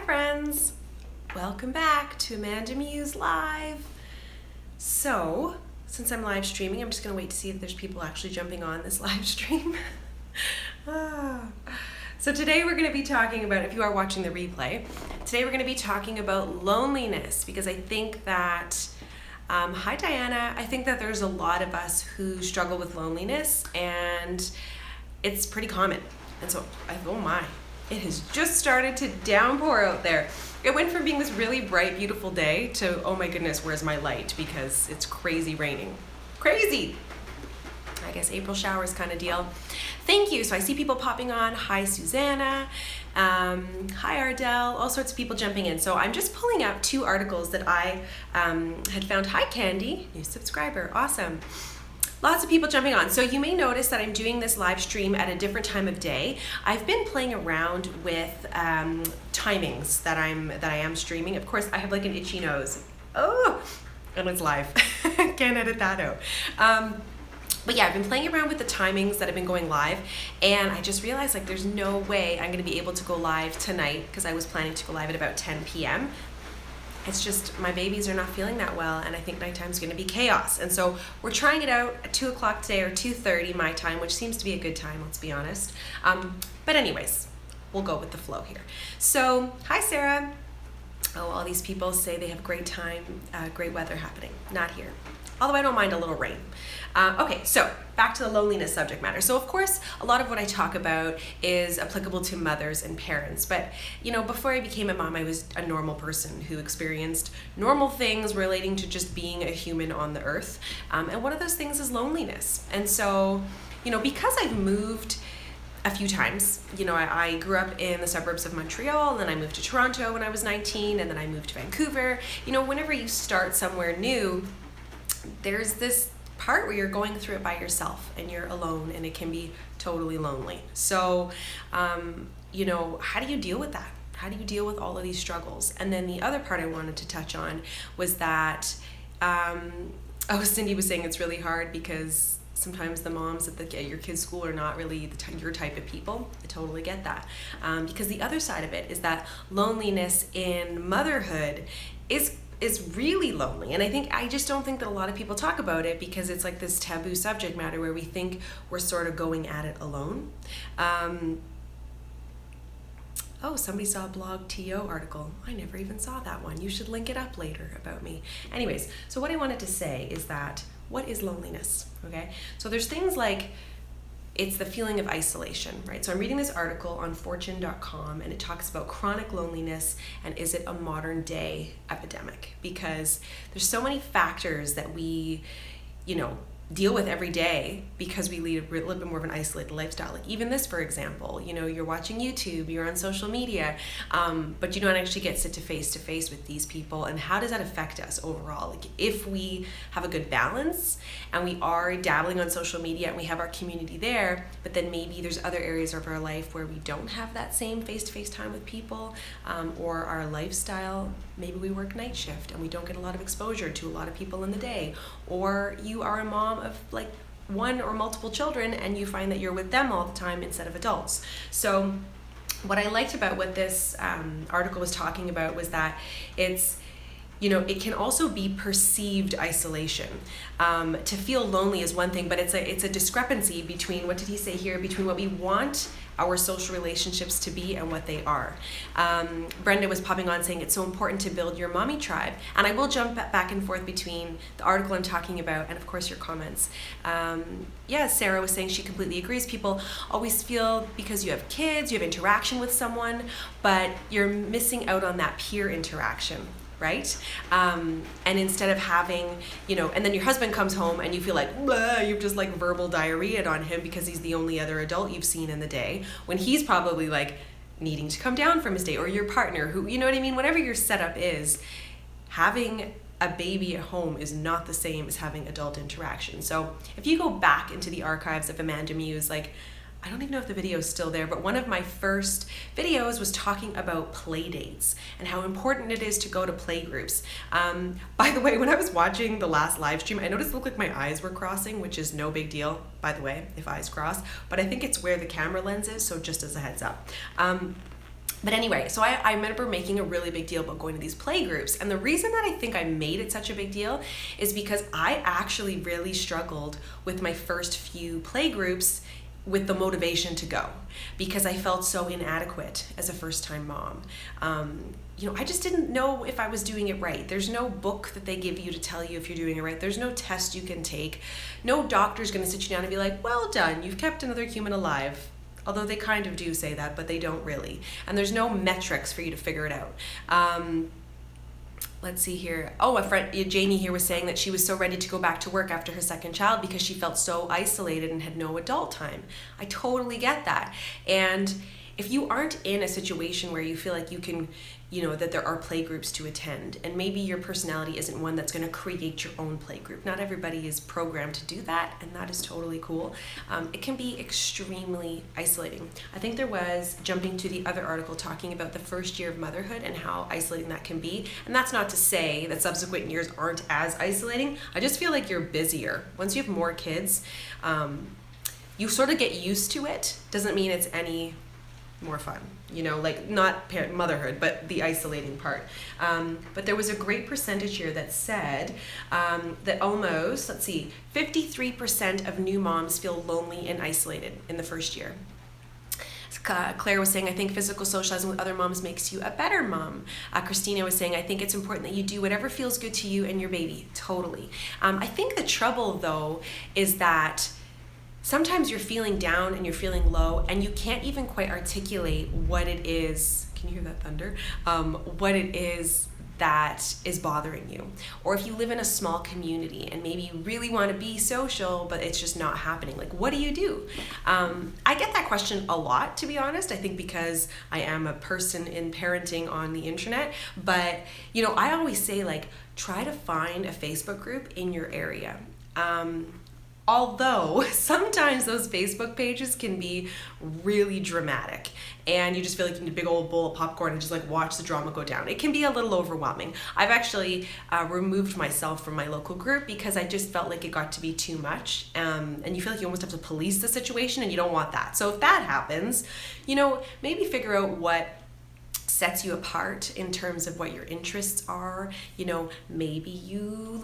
friends, welcome back to AmandaMuse Live. So, since I'm live streaming, I'm just gonna wait to see if there's people actually jumping on this live stream. So today we're gonna be talking about, if you are watching the replay, today we're gonna be talking about loneliness, because I think that, hi Diana, I think that there's a lot of us who struggle with loneliness, and it's pretty common. And so, oh my, it has just started to downpour out there. It went from being this really bright, beautiful day to, oh my goodness, where's my light? Because it's crazy raining. Crazy! I guess April showers kind of deal. Thank you. So I see people popping on. Hi, Susanna. Hi, Ardell. All sorts of people jumping in. So I'm just pulling out two articles that I had found. Hi, Candy. New subscriber. Awesome. Lots of people jumping on. So you may notice that I'm doing this live stream at a different time of day. I've been playing around with timings that I am streaming. Of course, I have like an itchy nose. Oh, and it's live. Can't edit that out. But yeah, I've been playing around with the timings that have been going live, and I just realized like there's no way I'm gonna be able to go live tonight, because I was planning to go live at about 10 p.m. It's just my babies are not feeling that well, and I think nighttime's gonna be chaos. And so we're trying it out at 2 o'clock today, or 2:30 my time, which seems to be a good time, let's be honest. But anyways, we'll go with the flow here. So, hi Sarah. Oh, all these people say they have great time, great weather happening. Not here. Although I don't mind a little rain. Okay, so back to the loneliness subject matter. So of course, a lot of what I talk about is applicable to mothers and parents. But you know, before I became a mom, I was a normal person who experienced normal things relating to just being a human on the earth. And one of those things is loneliness. And so, you know, because I've moved a few times, you know, I grew up in the suburbs of Montreal, and then I moved to Toronto when I was 19, and then I moved to Vancouver. You know, whenever you start somewhere new, there's this part where you're going through it by yourself and you're alone, and it can be totally lonely. So, you know, how do you deal with that? How do you deal with all of these struggles? And then the other part I wanted to touch on was that, Cindy was saying it's really hard because sometimes the moms at your kids' school are not really your type of people. I totally get that. Because the other side of it is that loneliness in motherhood is really lonely. And I just don't think that a lot of people talk about it, because it's like this taboo subject matter where we think we're sort of going at it alone. Oh, somebody saw a blog TO article. I never even saw that one. You should link it up later about me. Anyways, so what I wanted to say is that, what is loneliness? Okay, so there's things like, it's the feeling of isolation, right? So I'm reading this article on fortune.com, and it talks about chronic loneliness and is it a modern day epidemic? Because there's so many factors that we, you know, deal with every day because we lead a little bit more of an isolated lifestyle. Like even this, for example, you know, you're watching YouTube, you're on social media, but you don't actually get sit to face with these people. And how does that affect us overall? Like if we have a good balance and we are dabbling on social media and we have our community there, but then maybe there's other areas of our life where we don't have that same face-to-face time with people, or our lifestyle, maybe we work night shift and we don't get a lot of exposure to a lot of people in the day, or you are a mom of like one or multiple children and you find that you're with them all the time instead of adults. So what I liked about what this article was talking about was that it's, you know, it can also be perceived isolation. To feel lonely is one thing, but it's a discrepancy between, what did he say here, between what we want our social relationships to be and what they are. Brenda was popping on saying it's so important to build your mommy tribe. And I will jump back and forth between the article I'm talking about and of course your comments. Yeah, Sarah was saying she completely agrees. People always feel because you have kids, you have interaction with someone, but you're missing out on that peer interaction. Right? And instead of having, you know, and then your husband comes home and you feel like, you've just like verbal diarrheaed on him because he's the only other adult you've seen in the day, when he's probably like needing to come down from his day, or your partner who, you know what I mean? Whatever your setup is, having a baby at home is not the same as having adult interaction. So if you go back into the archives of AmandaMuse, like, I don't even know if the video is still there, but one of my first videos was talking about play dates and how important it is to go to play groups. By the way, when I was watching the last live stream, I noticed it looked like my eyes were crossing, which is no big deal, by the way, if eyes cross, but I think it's where the camera lens is, so just as a heads up. But anyway, so I remember making a really big deal about going to these play groups. And the reason that I think I made it such a big deal is because I actually really struggled with my first few play groups with the motivation to go, because I felt so inadequate as a first-time mom. I just didn't know if I was doing it right. There's no book that they give you to tell you if you're doing it right. There's no test you can take. No doctor's gonna sit you down and be like, well done, you've kept another human alive. Although they kind of do say that, but they don't really. And there's no metrics for you to figure it out. Let's see here. Oh, a friend, Jamie here, was saying that she was so ready to go back to work after her second child because she felt so isolated and had no adult time. I totally get that. And if you aren't in a situation where you feel like you can, that there are play groups to attend, and maybe your personality isn't one that's going to create your own play group. Not everybody is programmed to do that, and that is totally cool. It can be extremely isolating. I think there was, jumping to the other article, talking about the first year of motherhood and how isolating that can be. And that's not to say that subsequent years aren't as isolating. I just feel like you're busier. Once you have more kids, you sort of get used to it. Doesn't mean it's any more fun, like not motherhood, but the isolating part. But there was a great percentage here that said that almost, 53% of new moms feel lonely and isolated in the first year. Claire was saying, I think physical socializing with other moms makes you a better mom. Christina was saying, I think it's important that you do whatever feels good to you and your baby. Totally. I think the trouble, though, is that sometimes you're feeling down and you're feeling low and you can't even quite articulate what it is. Can you hear that thunder? What it is that is bothering you. Or if you live in a small community and maybe you really want to be social, but it's just not happening. Like, what do you do? I get that question a lot, to be honest. I think because I am a person in parenting on the internet. But, I always say, try to find a Facebook group in your area. Although sometimes those Facebook pages can be really dramatic and you just feel like you need a big old bowl of popcorn and just watch the drama go down. It can be a little overwhelming. I've actually removed myself from my local group because I just felt like it got to be too much, and you feel like you almost have to police the situation, and you don't want that. So if that happens, maybe figure out what sets you apart in terms of what your interests are. Maybe you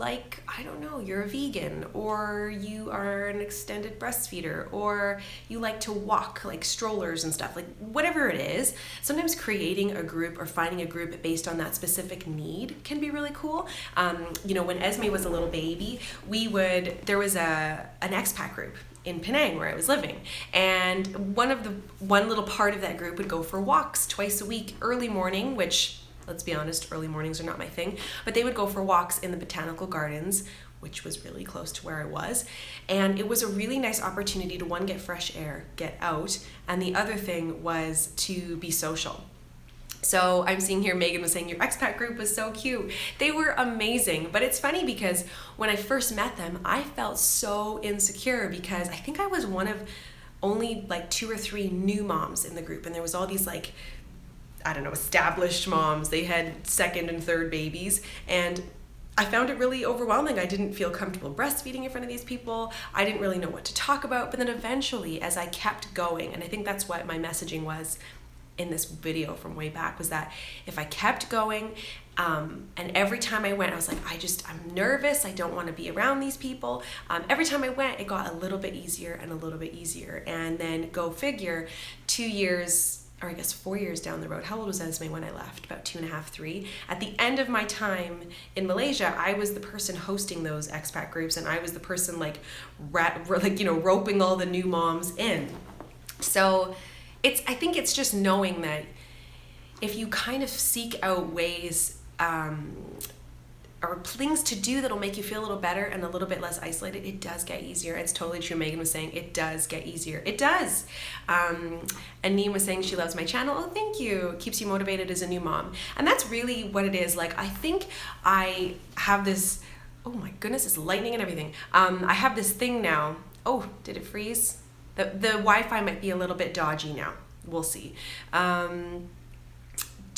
you're a vegan, or you are an extended breastfeeder, or you like to walk, like strollers and stuff, whatever it is. Sometimes creating a group or finding a group based on that specific need can be really cool. When Esme was a little baby, there was an expat group in Penang where I was living, and one little part of that group would go for walks twice a week, early morning, which, let's be honest, early mornings are not my thing, but they would go for walks in the botanical gardens, which was really close to where I was, and it was a really nice opportunity to, one, get fresh air, get out, and the other thing was to be social. So I'm seeing here, Megan was saying, your expat group was so cute. They were amazing. But it's funny because when I first met them, I felt so insecure because I think I was one of only 2 or 3 new moms in the group. And there was all these established moms. They had second and third babies. And I found it really overwhelming. I didn't feel comfortable breastfeeding in front of these people. I didn't really know what to talk about. But then eventually, as I kept going, and I think that's what my messaging was in this video from way back, was that if I kept going, and every time I went, I was like, I'm nervous, I don't want to be around these people. Every time I went, it got a little bit easier and a little bit easier. And then go figure, 2 years, or I guess 4 years down the road, how old was Esme when I left? About 2.5, 3. At the end of my time in Malaysia, I was the person hosting those expat groups, and I was the person roping all the new moms in. So I think it's just knowing that if you kind of seek out ways or things to do that'll make you feel a little better and a little bit less isolated, it does get easier. It's totally true. Megan was saying it does get easier. It does. And Neem was saying she loves my channel. Oh, thank you. Keeps you motivated as a new mom. And that's really what it is. I think I have this, oh my goodness, it's lightning and everything. I have this thing now. Oh, did it freeze? The Wi-Fi might be a little bit dodgy now. We'll see.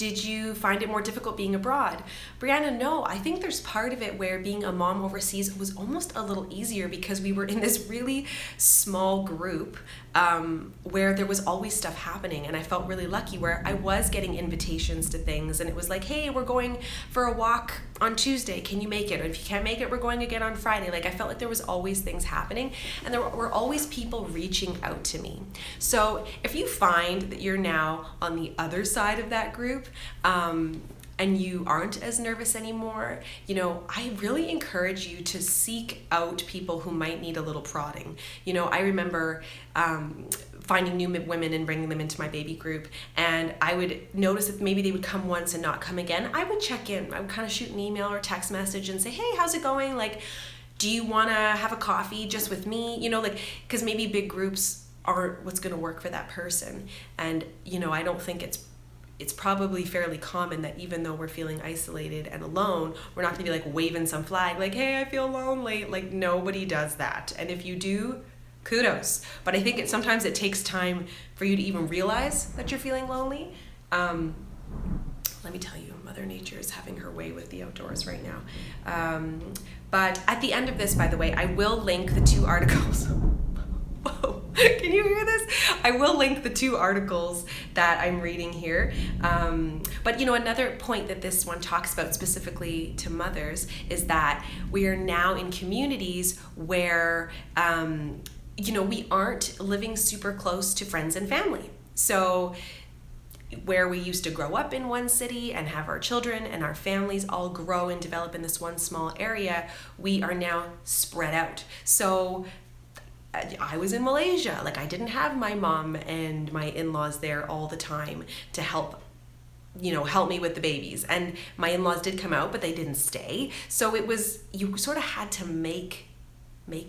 Did you find it more difficult being abroad? Brianna, no. I think there's part of it where being a mom overseas was almost a little easier because we were in this really small group where there was always stuff happening, and I felt really lucky where I was getting invitations to things, and it was like, hey, we're going for a walk on Tuesday, can you make it? Or if you can't make it, we're going again on Friday. Like, I felt like there was always things happening, and there were always people reaching out to me. So if you find that you're now on the other side of that group, and you aren't as nervous anymore, I really encourage you to seek out people who might need a little prodding. I remember finding new women and bringing them into my baby group, and I would notice that maybe they would come once and not come again. I would check in. I would kind of shoot an email or text message and say, hey, how's it going? Like, do you want to have a coffee just with me? Because maybe big groups aren't what's going to work for that person. And, I don't think it's probably fairly common that even though we're feeling isolated and alone, we're not going to be like waving some flag like, hey, I feel lonely. Like, nobody does that. And if you do, kudos. But I think sometimes it takes time for you to even realize that you're feeling lonely. Let me tell you, Mother Nature is having her way with the outdoors right now. But at the end of this, by the way, I will link the 2 articles. Whoa, can you hear this? I will link the 2 articles that I'm reading here. But another point that this one talks about specifically to mothers is that we are now in communities where, we aren't living super close to friends and family. So where we used to grow up in one city and have our children and our families all grow and develop in this one small area, we are now spread out. So I was in Malaysia. Like, I didn't have my mom and my in-laws there all the time to help me with the babies. And my in-laws did come out, but they didn't stay. So you sort of had to make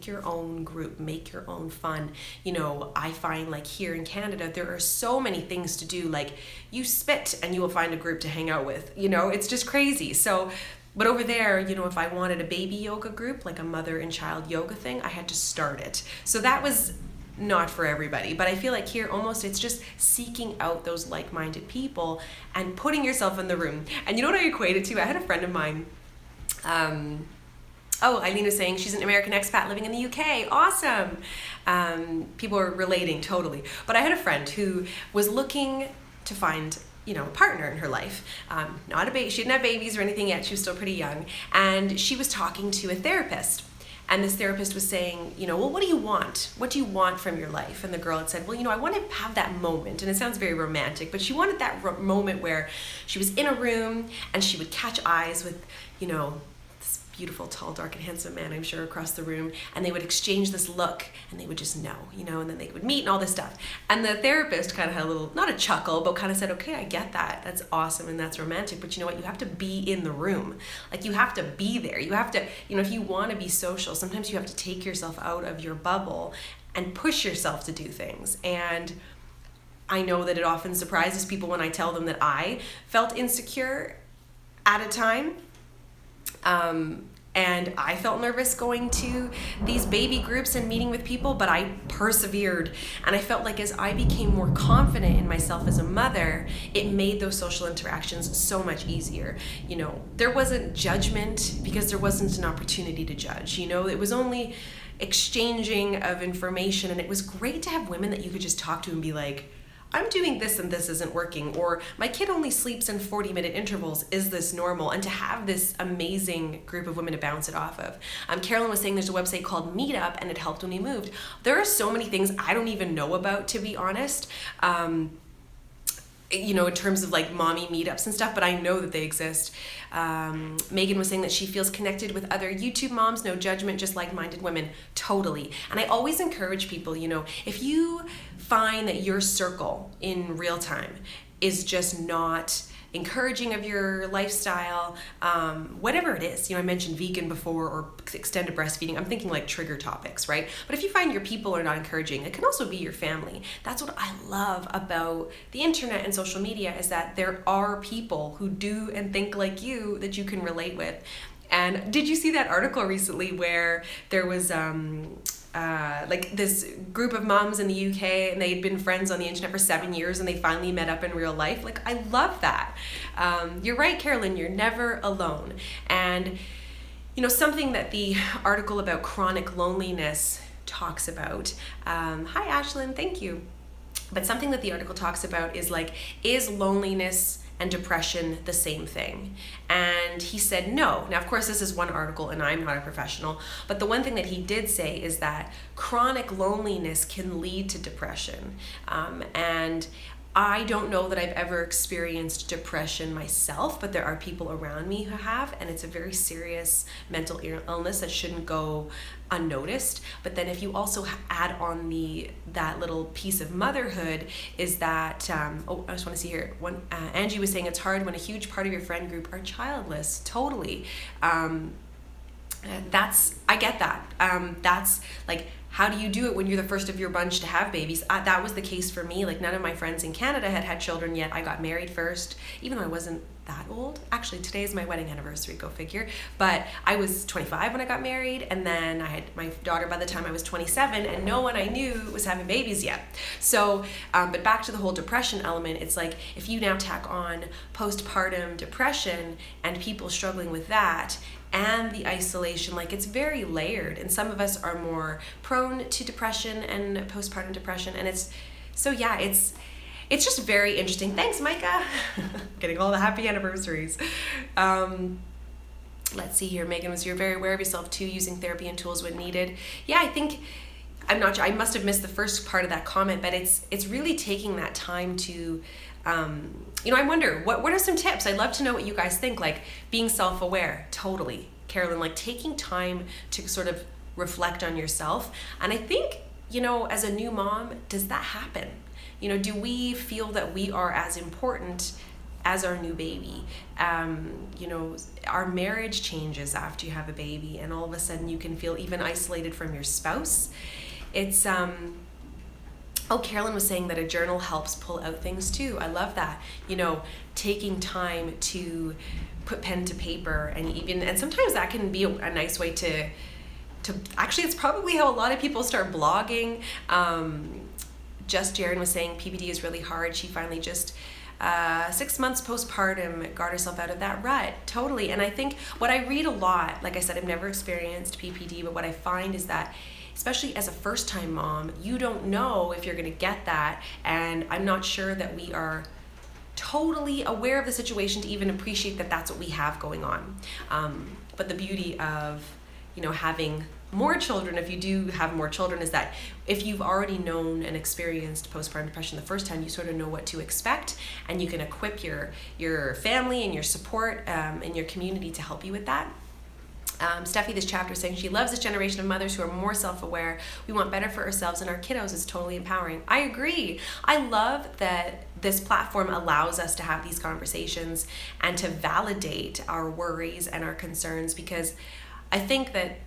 your own group, make your own fun. I find like here in Canada, there are so many things to do. Like, you spit and you will find a group to hang out with. It's just crazy. So, but over there, if I wanted a baby yoga group, like a mother and child yoga thing, I had to start it. So that was not for everybody. But I feel like here almost it's just seeking out those like-minded people and putting yourself in the room. And you know what I equate it to? I had a friend of mine, Eileen was saying she's an American expat living in the UK. Awesome. People are relating totally. But I had a friend who was looking to find a partner in her life. She didn't have babies or anything yet. She was still pretty young. And she was talking to a therapist. And this therapist was saying, well, what do you want? What do you want from your life? And the girl had said, well, I want to have that moment. And it sounds very romantic, but she wanted that moment where she was in a room and she would catch eyes with, this beautiful, tall, dark, and handsome man, I'm sure, across the room. And they would exchange this look and they would just know, and then they would meet and all this stuff. And the therapist kind of had a little, not a chuckle, but kind of said, okay, I get that. That's awesome and that's romantic. But you know what? You have to be in the room. Like, you have to be there. You have to, if you want to be social, sometimes you have to take yourself out of your bubble and push yourself to do things. And I know that it often surprises people when I tell them that I felt insecure at a time. And I felt nervous going to these baby groups and meeting with people, but I persevered. And I felt like as I became more confident in myself as a mother, it made those social interactions so much easier. There wasn't judgment because there wasn't an opportunity to judge. It was only exchanging of information, and it was great to have women that you could just talk to and be like, I'm doing this and this isn't working, or my kid only sleeps in 40-minute intervals. Is this normal? And to have this amazing group of women to bounce it off of. Carolyn was saying there's a website called Meetup, and it helped when we moved. There are so many things I don't even know about, to be honest. In terms of like mommy meetups and stuff, but I know that they exist. Megan was saying that she feels connected with other YouTube moms, no judgment, just like-minded women. Totally. And I always encourage people, if you find that your circle in real time is just not encouraging of your lifestyle, whatever it is. I mentioned vegan before, or extended breastfeeding. I'm thinking like trigger topics, right? But if you find your people are not encouraging, it can also be your family. That's what I love about the internet and social media, is that there are people who do and think like you that you can relate with. And did you see that article recently where there was like this group of moms in the UK, and they'd been friends on the internet for 7 years, and they finally met up in real life. Like, I love that. You're right, Carolyn, you're never alone. And something that the article about chronic loneliness talks about, hi Ashlyn, thank you. But something that the article talks about is like, is loneliness and depression the same thing? And he said no. Now, of course, this is one article and I'm not a professional, but the one thing that he did say is that chronic loneliness can lead to depression. And I don't know that I've ever experienced depression myself, but there are people around me who have, and it's a very serious mental illness that shouldn't go unnoticed. But then if you also add on that little piece of motherhood, is that, I just want to see here, Angie was saying it's hard when a huge part of your friend group are childless. Totally. I get that. That's like, how do you do it when you're the first of your bunch to have babies? That was the case for me. Like, none of my friends in Canada had children yet. I got married first, even though I wasn't that old. Actually, today is my wedding anniversary, go figure. But I was 25 when I got married, and then I had my daughter by the time I was 27, and no one I knew was having babies yet. So, but back to the whole depression element, it's like, if you now tack on postpartum depression and people struggling with that, and the isolation, like, it's very layered, and some of us are more prone to depression and postpartum depression, and it's just very interesting. Thanks, Micah. Getting all the happy anniversaries. Let's see here. Megan was, you're very aware of yourself too, using therapy and tools when needed. Yeah, I think, I'm not sure, I must have missed the first part of that comment, but it's really taking that time to, I wonder, what are some tips? I'd love to know what you guys think, like being self-aware. Totally, Carolyn, like taking time to sort of reflect on yourself. And I think, as a new mom, does that happen? Do we feel that we are as important as our new baby? Our marriage changes after you have a baby, and all of a sudden you can feel even isolated from your spouse. It's, Carolyn was saying that a journal helps pull out things too. I love that. Taking time to put pen to paper, and sometimes that can be a nice way to actually, it's probably how a lot of people start blogging. Just Jaren was saying PPD is really hard. She finally just 6 months postpartum got herself out of that rut. Totally. And I think what I read a lot, like I said, I've never experienced PPD, but what I find is that, especially as a first-time mom, you don't know if you're going to get that, and I'm not sure that we are totally aware of the situation to even appreciate that that's what we have going on. But the beauty of, having more children, if you do have more children, is that if you've already known and experienced postpartum depression the first time, you sort of know what to expect, and you can equip your family and your support and your community to help you with that. Steffi, this chapter, is saying she loves this generation of mothers who are more self-aware. We want better for ourselves and our kiddos. It's totally empowering. I agree. I love that this platform allows us to have these conversations and to validate our worries and our concerns, because I think that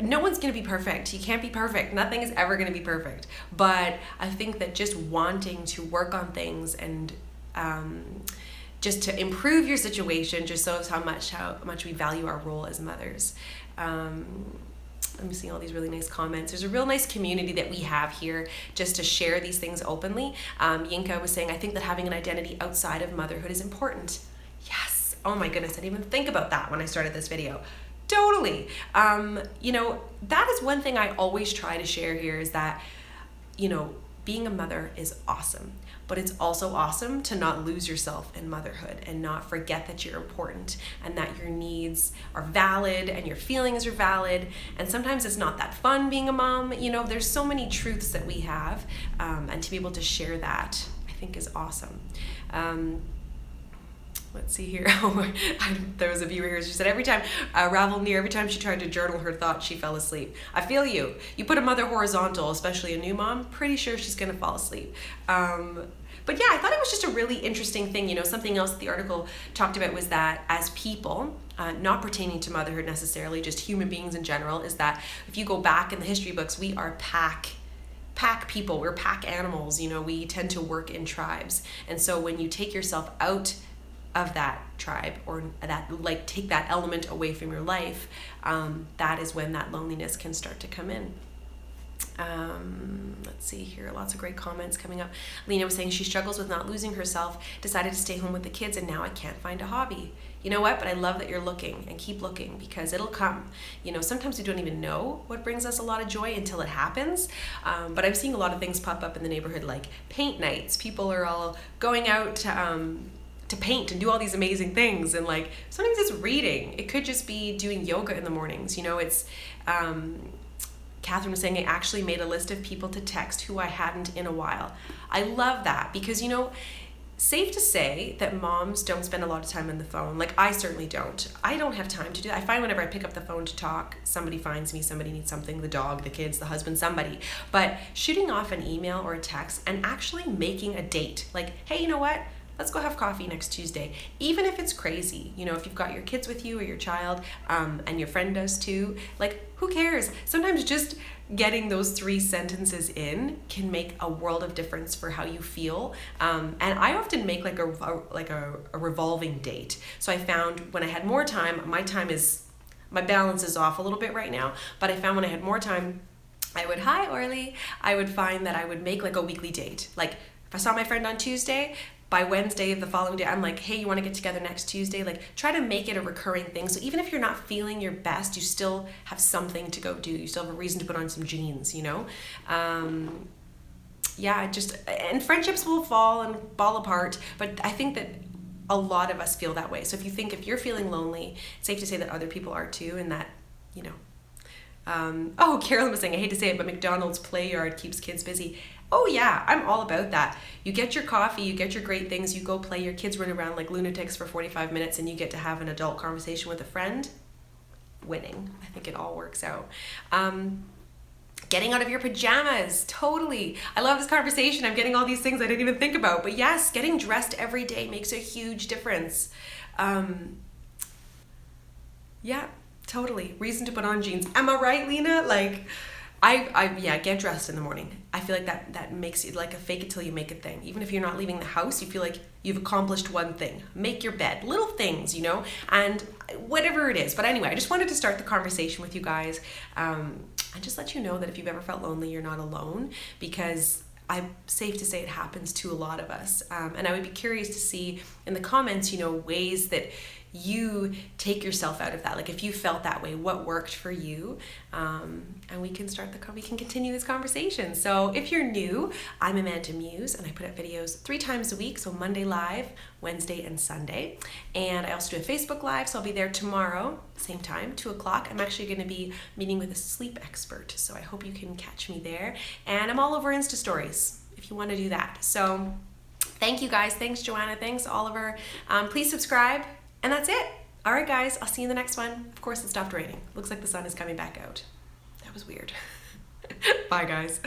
no one's going to be perfect. You can't be perfect. Nothing is ever going to be perfect. But I think that just wanting to work on things and just to improve your situation just shows how much we value our role as mothers. I'm seeing all these really nice comments. There's a real nice community that we have here just to share these things openly. Yinka was saying, I think that having an identity outside of motherhood is important. Yes. Oh my goodness. I didn't even think about that when I started this video. Totally. That is one thing I always try to share here, is that, being a mother is awesome, but it's also awesome to not lose yourself in motherhood and not forget that you're important and that your needs are valid and your feelings are valid. And sometimes it's not that fun being a mom. There's so many truths that we have, and to be able to share that, I think, is awesome. Let's see here. There was a viewer here. She said every time she tried to journal her thoughts, she fell asleep. I feel you. You put a mother horizontal, especially a new mom, pretty sure she's going to fall asleep. But yeah, I thought it was just a really interesting thing. Something else that the article talked about was that as people, not pertaining to motherhood necessarily, just human beings in general, is that if you go back in the history books, we are pack people. We're pack animals. We tend to work in tribes. And so when you take yourself out of that tribe, or that, like, take that element away from your life, that is when that loneliness can start to come in. Let's see here, lots of great comments coming up. Lena was saying she struggles with not losing herself, decided to stay home with the kids, and now I can't find a hobby. You know what? But I love that you're looking, and keep looking, because it'll come. You know, sometimes we don't even know what brings us a lot of joy until it happens. But I'm seeing a lot of things pop up in the neighborhood, like paint nights. People are all going out to paint and do all these amazing things, and like sometimes it's reading. It could just be doing yoga in the mornings. You know, it's Catherine was saying I actually made a list of people to text who I hadn't in a while. I love that, because, you know, safe to say that moms don't spend a lot of time on the phone. Like, I certainly don't. I don't have time to do that. I find whenever I pick up the phone to talk, somebody finds me, somebody needs something, the dog, the kids, the husband, somebody. But shooting off an email or a text and actually making a date, like, hey, you know what? Let's go have coffee next Tuesday. Even if it's crazy, you know, if you've got your kids with you or your child, and your friend does too, like, who cares? Sometimes just getting those 3 sentences in can make a world of difference for how you feel. And I often make like a revolving date. So I found when I had more time, my balance is off a little bit right now, but I found when I had more time, hi Orly, I would find that I would make like a weekly date. Like, if I saw my friend on Tuesday, by Wednesday of the following day, I'm like, hey, you want to get together next Tuesday? Like, try to make it a recurring thing. So even if you're not feeling your best, you still have something to go do. You still have a reason to put on some jeans, you know? And friendships will fall apart, but I think that a lot of us feel that way. So if you're feeling lonely, it's safe to say that other people are too, and that, you know, Carolyn was saying, I hate to say it, but McDonald's play yard keeps kids busy. Oh yeah, I'm all about that. You get your coffee, you get your great things, you go play, your kids run around like lunatics for 45 minutes, and you get to have an adult conversation with a friend. Winning. I think it all works out. Getting out of your pajamas, totally. I love this conversation. I'm getting all these things I didn't even think about. But yes, getting dressed every day makes a huge difference. Yeah, totally. Reason to put on jeans. Am I right, Lena? Like, get dressed in the morning. I feel like that makes it like a fake it till you make it thing. Even if you're not leaving the house, you feel like you've accomplished one thing. Make your bed, little things, you know, and whatever it is. But anyway, I just wanted to start the conversation with you guys, and just let you know that if you've ever felt lonely, you're not alone, because I'm safe to say it happens to a lot of us. And I would be curious to see in the comments, you know, ways that you take yourself out of that. Like, if you felt that way, what worked for you? And we can continue this conversation. So if you're new, I'm AmandaMuse, and I put up videos 3 times a week. So Monday live, Wednesday and Sunday. And I also do a Facebook live. So I'll be there tomorrow, same time, 2:00. I'm actually going to be meeting with a sleep expert. So I hope you can catch me there. And I'm all over Insta stories if you want to do that. So thank you guys. Thanks, Joanna. Thanks, Oliver. Please subscribe. And that's it. All right, guys, I'll see you in the next one. Of course, it stopped raining. Looks like the sun is coming back out. That was weird. Bye, guys.